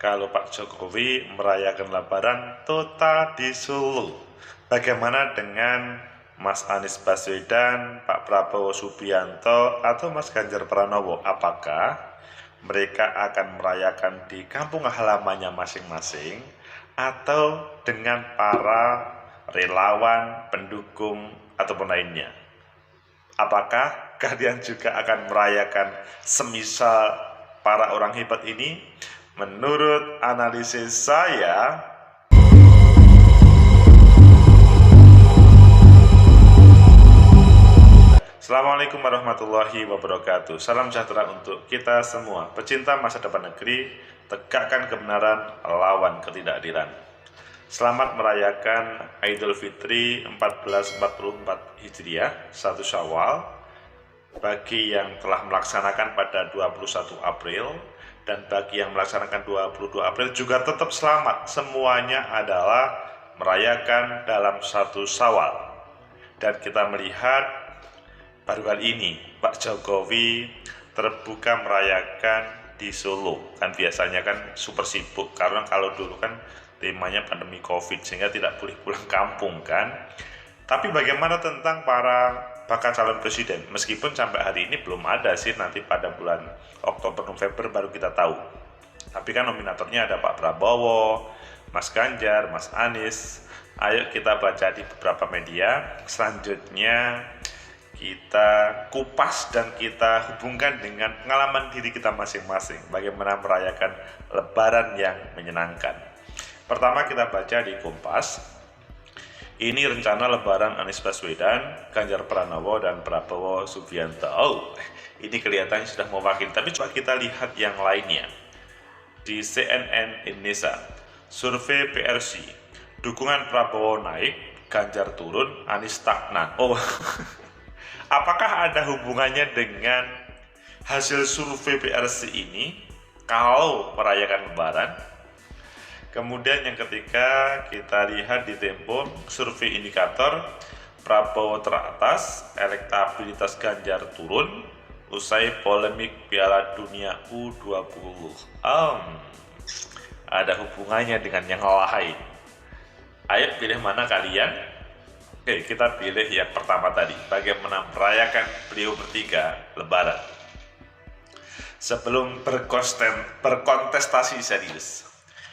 kalau Pak Jokowi merayakan Lebaran total di Solo. Bagaimana dengan Mas Anies Baswedan, Pak Prabowo Subianto, atau Mas Ganjar Pranowo? Apakah mereka akan merayakan di kampung halamannya masing-masing atau dengan para relawan, pendukung, ataupun lainnya? Apakah kalian juga akan merayakan semisal para orang hebat ini? Menurut analisis saya, Assalamualaikum warahmatullahi wabarakatuh. Salam sejahtera untuk kita semua. Pecinta masa depan negeri, tegakkan kebenaran, lawan ketidakadilan. Selamat merayakan Idul Fitri 1444 Hijriah 1 Syawal bagi yang telah melaksanakan pada 21 April dan bagi yang melaksanakan 22 April juga tetap selamat. Semuanya adalah merayakan dalam 1 Syawal. Dan kita melihat baru kali ini Pak Jokowi terbuka merayakan di Solo. Kan biasanya kan super sibuk karena kalau dulu kan temanya pandemi Covid sehingga tidak boleh pulang kampung kan. Tapi bagaimana tentang para bakal calon presiden? Meskipun sampai hari ini belum ada sih, nanti pada bulan Oktober November baru kita tahu. Tapi kan nominatornya ada Pak Prabowo, Mas Ganjar, Mas Anies. Ayo kita baca di beberapa media. Selanjutnya kita kupas dan kita hubungkan dengan pengalaman diri kita masing-masing. Bagaimana merayakan Lebaran yang menyenangkan. Pertama kita baca di Kompas. Ini rencana Lebaran Anies Baswedan, Ganjar Pranowo, dan Prabowo Subianto. Oh, ini kelihatannya sudah mewakili. Tapi coba kita lihat yang lainnya. Di CNN Indonesia, survei PRC, dukungan Prabowo naik, Ganjar turun, Anies stagnan. Oh, apakah ada hubungannya dengan hasil survei PRC ini kalau merayakan Lebaran? Kemudian yang ketiga kita lihat di Tempo, survei indikator Prabowo teratas, elektabilitas Ganjar turun usai polemik Piala Dunia U20. Ada hubungannya dengan yang lain. Ayo pilih mana kalian? Oke, kita pilih yang pertama tadi. Bagaimana merayakan beliau bertiga Lebaran sebelum berkontestasi serius.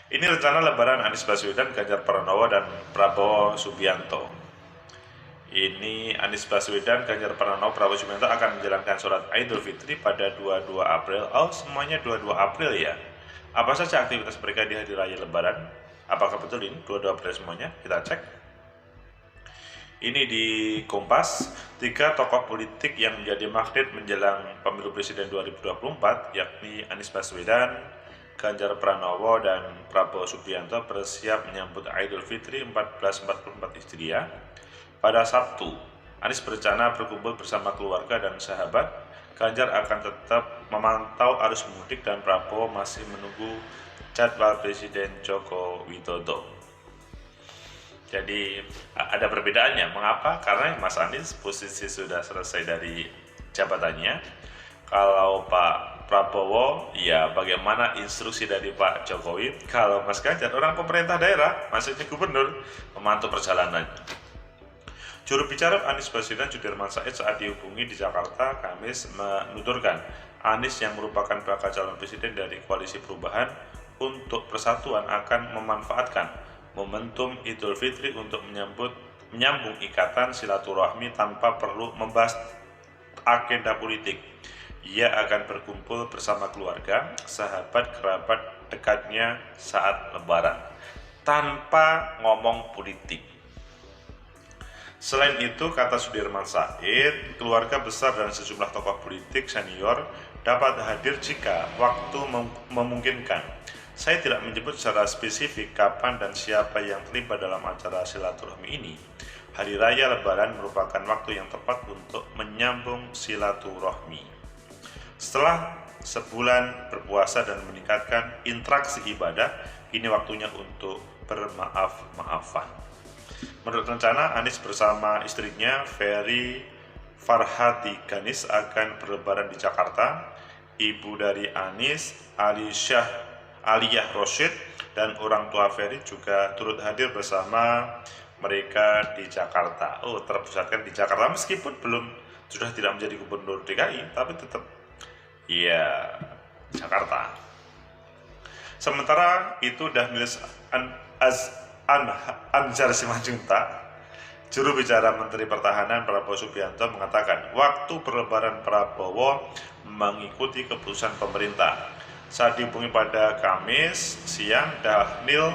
Ini rencana Lebaran Anies Baswedan, Ganjar Pranowo, dan Prabowo Subianto. Ini Anies Baswedan, Ganjar Pranowo, Prabowo Subianto akan menjalankan sholat Idul Fitri pada 22 April. Oh, semuanya 22 April ya. Apa saja aktivitas mereka di hari raya Lebaran? Apakah betul ini 22 April semuanya? Kita cek. Ini di Kompas, 3 tokoh politik yang menjadi magnet menjelang pemilu presiden 2024, yakni Anies Baswedan, Ganjar Pranowo, dan Prabowo Subianto bersiap menyambut Idul Fitri 1444 Hijriah. Pada Sabtu, Anies berencana berkumpul bersama keluarga dan sahabat. Ganjar akan tetap memantau arus mudik dan Prabowo masih menunggu jadwal Presiden Joko Widodo. Jadi ada perbedaannya. Mengapa? Karena Mas Anies posisi sudah selesai dari jabatannya. Kalau Pak Prabowo, ya bagaimana instruksi dari Pak Jokowi. Kalau Mas Ganjar, orang pemerintah daerah, maksudnya gubernur, memantau perjalanan. Juru bicara Anies Baswedan Sudirman Said saat dihubungi di Jakarta Kamis menuturkan Anies yang merupakan bakal calon presiden dari Koalisi Perubahan untuk Persatuan akan memanfaatkan momentum Idul Fitri untuk menyambung ikatan silaturahmi tanpa perlu membahas agenda politik. Ia akan berkumpul bersama keluarga, sahabat, kerabat dekatnya saat Lebaran, tanpa ngomong politik. Selain itu, kata Sudirman Said, keluarga besar dan sejumlah tokoh politik senior dapat hadir jika waktu memungkinkan. Saya tidak menyebut secara spesifik kapan dan siapa yang terlibat dalam acara silaturahmi ini. Hari Raya Lebaran merupakan waktu yang tepat untuk menyambung silaturahmi. Setelah sebulan berpuasa dan meningkatkan interaksi ibadah, ini waktunya untuk bermaaf-maafan. Menurut rencana, Anies bersama istrinya Ferry Farhati Ganis akan berlebaran di Jakarta. Ibu dari Anies, Alisyah Aliyah Rosyid dan orang tua Ferry juga turut hadir bersama mereka di Jakarta. Terpusatkan di Jakarta meskipun sudah tidak menjadi gubernur DKI, tapi tetap ya Jakarta. Sementara itu Dhanil Anzar Simanjuntak, juru bicara Menteri Pertahanan Prabowo Subianto mengatakan waktu berlebaran Prabowo mengikuti keputusan pemerintah. Saat dihubungi pada Kamis siang, Dhanil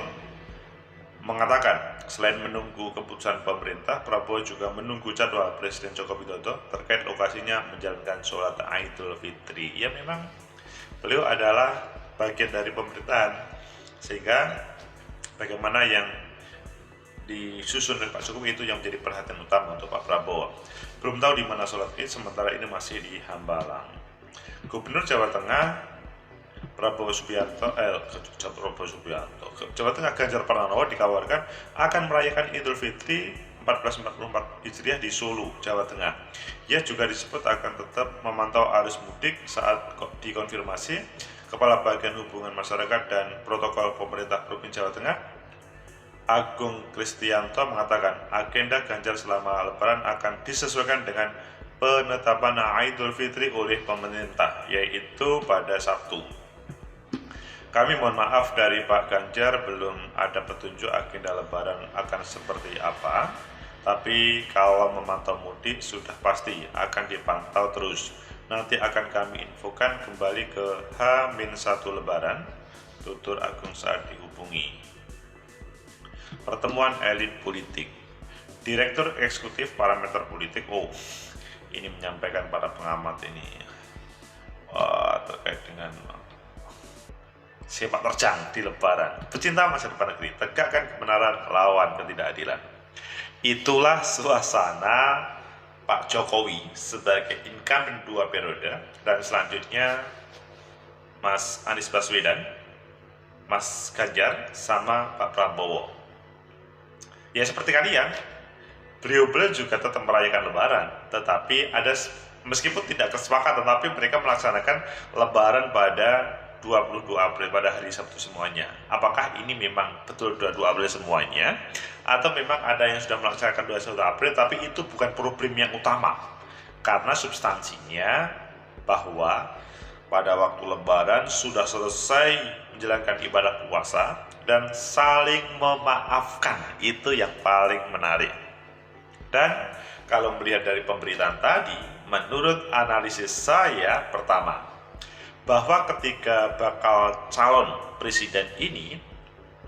mengatakan selain menunggu keputusan pemerintah, Prabowo juga menunggu jadwal Presiden Joko Widodo terkait lokasinya menjalankan sholat Idul Fitri. Ya memang beliau adalah bagian dari pemerintahan, sehingga bagaimana yang disusun oleh Pak Jokowi itu yang menjadi perhatian utama untuk Pak Prabowo. Belum tahu di mana sholat Id, sementara ini masih di Hambalang. Gubernur Jawa Tengah Jawa Tengah Ganjar Pranowo dikabarkan akan merayakan Idul Fitri 1444 Hijriah di Solo, Jawa Tengah. Ia juga disebut akan tetap memantau arus mudik. Saat dikonfirmasi, Kepala Bagian Hubungan Masyarakat dan Protokol Pemerintah Provinsi Jawa Tengah, Agung Kristianto, mengatakan agenda Ganjar selama Lebaran akan disesuaikan dengan penetapan Idul Fitri oleh pemerintah, yaitu pada Sabtu. Kami mohon maaf dari Pak Ganjar, belum ada petunjuk agenda Lebaran akan seperti apa, tapi kalau memantau mudik sudah pasti akan dipantau terus. Nanti akan kami infokan kembali ke H-1 Lebaran, tutur Agung saat dihubungi. Pertemuan elit politik. Direktur Eksekutif Parameter Politik, ini menyampaikan para pengamat ini terkait dengan sepak terjang di Lebaran. Pecinta masa depan negeri, tegakkan kebenaran, lawan ketidakadilan. Itulah suasana Pak Jokowi sebagai incumbent 2 periode, dan selanjutnya Mas Anies Baswedan, Mas Ganjar, sama Pak Prabowo. Ya seperti kalian, beliau juga tetap merayakan Lebaran, tetapi meskipun tidak kesepakatan, tetapi mereka melaksanakan Lebaran pada 22 April, pada hari Sabtu semuanya. Apakah ini memang betul 22 April semuanya, atau memang ada yang sudah melaksanakan 21 April, tapi itu bukan problem yang utama, karena substansinya bahwa pada waktu Lebaran sudah selesai menjalankan ibadah puasa dan saling memaafkan. Itu yang paling menarik. Dan kalau melihat dari pemberitaan tadi, menurut analisis saya, pertama, bahwa ketika bakal calon presiden ini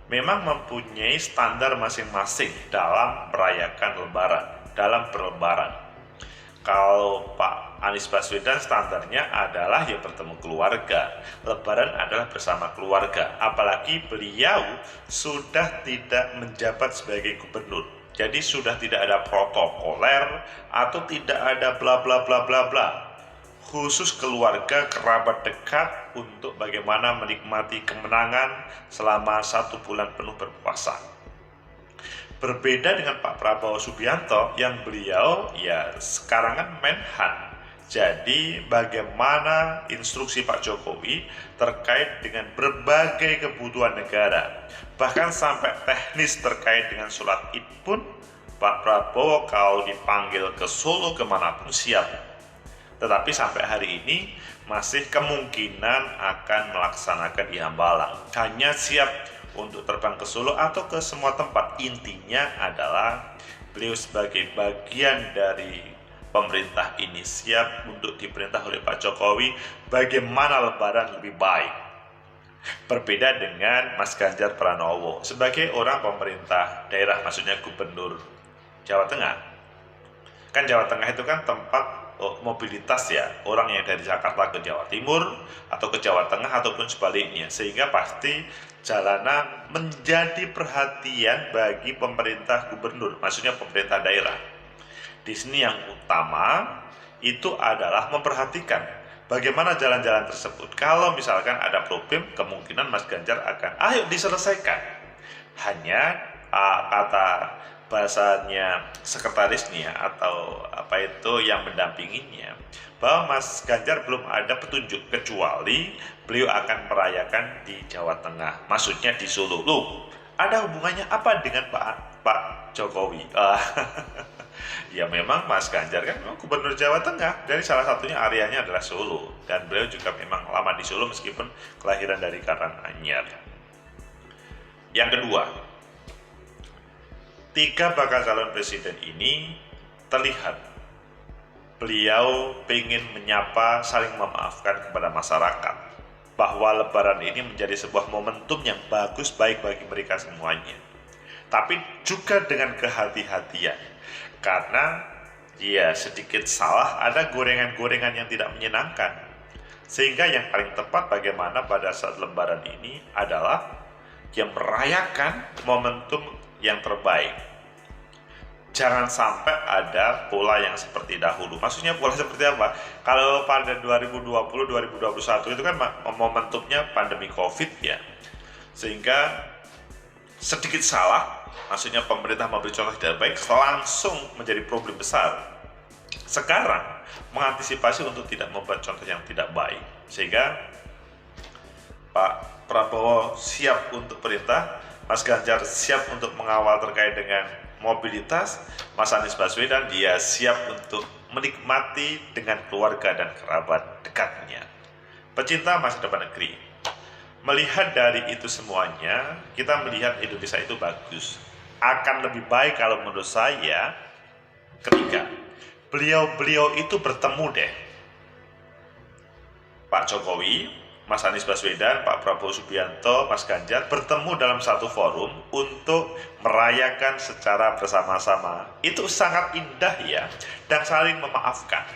memang mempunyai standar masing-masing dalam merayakan Lebaran, dalam berlebaran. Kalau Pak Anies Baswedan standarnya adalah ya bertemu keluarga, Lebaran adalah bersama keluarga, apalagi beliau sudah tidak menjabat sebagai gubernur. Jadi sudah tidak ada protokoler atau tidak ada bla bla bla bla bla. Khusus keluarga, kerabat dekat untuk bagaimana menikmati kemenangan selama 1 bulan penuh berpuasa. Berbeda dengan Pak Prabowo Subianto yang beliau ya sekarang kan Menhan. Jadi bagaimana instruksi Pak Jokowi terkait dengan berbagai kebutuhan negara, bahkan sampai teknis terkait dengan sholat Id pun Pak Prabowo kalau dipanggil ke Solo kemanapun siap. Tetapi sampai hari ini masih kemungkinan akan melaksanakan di Hambalang. Hanya siap untuk terbang ke Solo atau ke semua tempat. Intinya adalah beliau sebagai bagian dari pemerintah ini siap untuk diperintah oleh Pak Jokowi bagaimana Lebaran lebih baik. Berbeda dengan Mas Ganjar Pranowo sebagai orang pemerintah daerah, maksudnya gubernur Jawa Tengah. Kan Jawa Tengah itu kan tempat mobilitas ya, orang yang dari Jakarta ke Jawa Timur atau ke Jawa Tengah ataupun sebaliknya, sehingga pasti jalanan menjadi perhatian bagi pemerintah gubernur, maksudnya pemerintah daerah. Di sini yang utama itu adalah memperhatikan bagaimana jalan-jalan tersebut. Kalau misalkan ada problem, kemungkinan Mas Ganjar akan ayo diselesaikan. Hanya kata bahasanya sekretarisnya atau apa itu yang mendampinginya, bahwa Mas Ganjar belum ada petunjuk kecuali beliau akan merayakan di Jawa Tengah, maksudnya di Solo. Loh, ada hubungannya apa dengan Pak Jokowi? Ya memang Mas Ganjar kan memang gubernur Jawa Tengah, dari salah satunya areanya adalah Solo, dan beliau juga memang lama di Solo meskipun kelahiran dari Karanganyar. Yang kedua, tiga bakal calon presiden ini terlihat beliau ingin menyapa, saling memaafkan kepada masyarakat, bahwa Lebaran ini menjadi sebuah momentum yang bagus baik bagi mereka semuanya. Tapi juga dengan kehati-hatian, karena ya sedikit salah ada gorengan-gorengan yang tidak menyenangkan. Sehingga yang paling tepat bagaimana pada saat Lebaran ini adalah yang merayakan momentum yang terbaik. Jangan sampai ada pola yang seperti dahulu. Maksudnya pola seperti apa? Kalau pada 2020-2021 itu kan momentumnya pandemi COVID ya. Sehingga sedikit salah, maksudnya pemerintah memberi contoh tidak baik, langsung menjadi problem besar. Sekarang mengantisipasi untuk tidak membuat contoh yang tidak baik. Sehingga Pak Prabowo siap untuk perintah, Mas Ganjar siap untuk mengawal terkait dengan mobilitas, Mas Anies Baswedan dia siap untuk menikmati dengan keluarga dan kerabat dekatnya. Pecinta masa depan negeri, melihat dari itu semuanya, kita melihat Indonesia itu bagus. Akan lebih baik kalau menurut saya ketika beliau itu bertemu deh, Pak Jokowi, Mas Anies Baswedan, Pak Prabowo Subianto, Mas Ganjar bertemu dalam satu forum untuk merayakan secara bersama-sama. Itu sangat indah ya, dan saling memaafkan.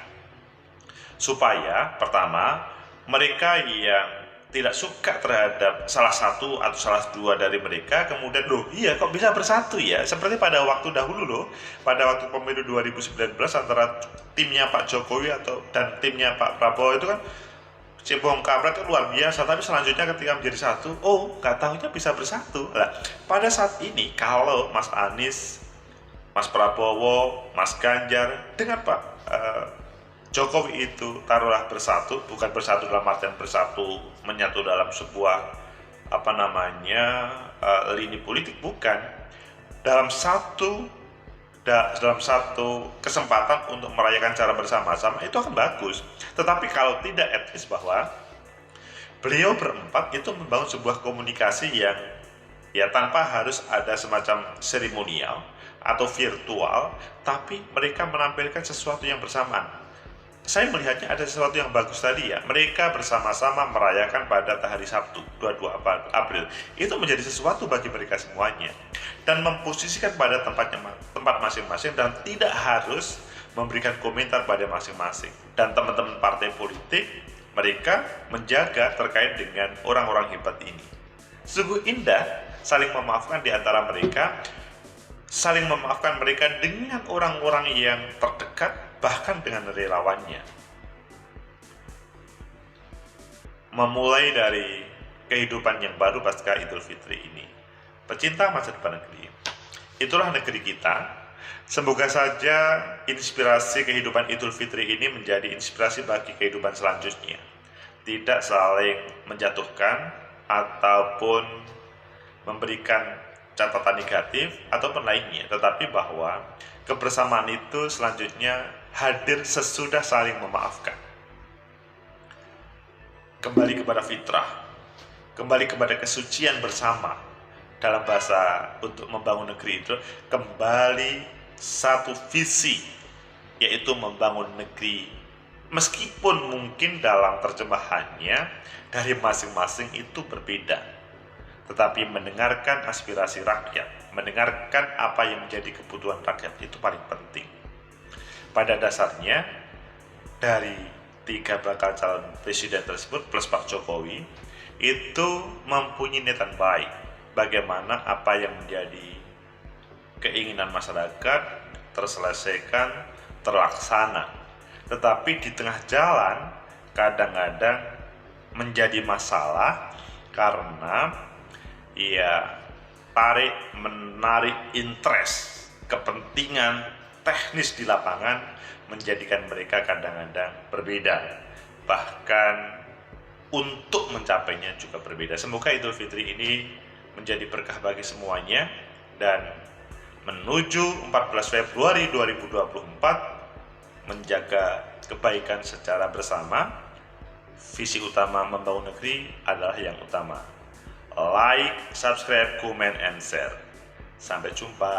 Supaya pertama, mereka yang tidak suka terhadap salah satu atau salah dua dari mereka, kemudian loh iya kok bisa bersatu ya, seperti pada waktu dahulu loh, pada waktu pemilu 2019 antara timnya Pak Jokowi dan timnya Pak Prabowo itu kan cebong kampret itu luar biasa, tapi selanjutnya ketika menjadi satu, oh nggak tahunya bisa bersatu. Nah, pada saat ini kalau Mas Anies, Mas Prabowo, Mas Ganjar dengan Pak Jokowi itu taruhlah bersatu, bukan bersatu dalam artian bersatu menyatu dalam sebuah lini politik, bukan, dalam satu kesempatan untuk merayakan cara bersama-sama, itu akan bagus. Tetapi kalau tidak, at least bahwa beliau berempat itu membangun sebuah komunikasi yang ya tanpa harus ada semacam seremonial atau virtual, tapi mereka menampilkan sesuatu yang bersamaan. Saya melihatnya ada sesuatu yang bagus tadi ya, mereka bersama-sama merayakan pada hari Sabtu 22 April. Itu menjadi sesuatu bagi mereka semuanya, dan memposisikan pada tempat masing-masing, dan tidak harus memberikan komentar pada masing-masing. Dan teman-teman partai politik, mereka menjaga terkait dengan orang-orang hebat ini. Sungguh indah saling memaafkan di antara mereka, saling memaafkan mereka dengan orang-orang yang terdekat, bahkan dengan relawannya. Memulai dari kehidupan yang baru pasca Idul Fitri ini. Pecinta masa depan negeri, itulah negeri kita. Semoga saja inspirasi kehidupan Idul Fitri ini menjadi inspirasi bagi kehidupan selanjutnya. Tidak saling menjatuhkan ataupun memberikan catatan negatif ataupun lainnya, tetapi bahwa kebersamaan itu selanjutnya hadir sesudah saling memaafkan. Kembali kepada fitrah, kembali kepada kesucian bersama. Dalam bahasa untuk membangun negeri itu kembali satu visi, yaitu membangun negeri. Meskipun mungkin dalam terjemahannya dari masing-masing itu berbeda, tetapi mendengarkan aspirasi rakyat, mendengarkan apa yang menjadi kebutuhan rakyat itu paling penting. Pada dasarnya, dari tiga bakal calon presiden tersebut plus Pak Jokowi itu mempunyai niatan baik, bagaimana apa yang menjadi keinginan masyarakat terselesaikan, terlaksana. Tetapi di tengah jalan kadang-kadang menjadi masalah karena ya menarik interest, kepentingan teknis di lapangan menjadikan mereka kadang-kadang berbeda. Bahkan untuk mencapainya juga berbeda. Semoga Idul Fitri ini menjadi berkah bagi semuanya, dan menuju 14 Februari 2024 menjaga kebaikan secara bersama. Visi utama membangun negeri adalah yang utama. Like, subscribe, comment, and share. Sampai jumpa.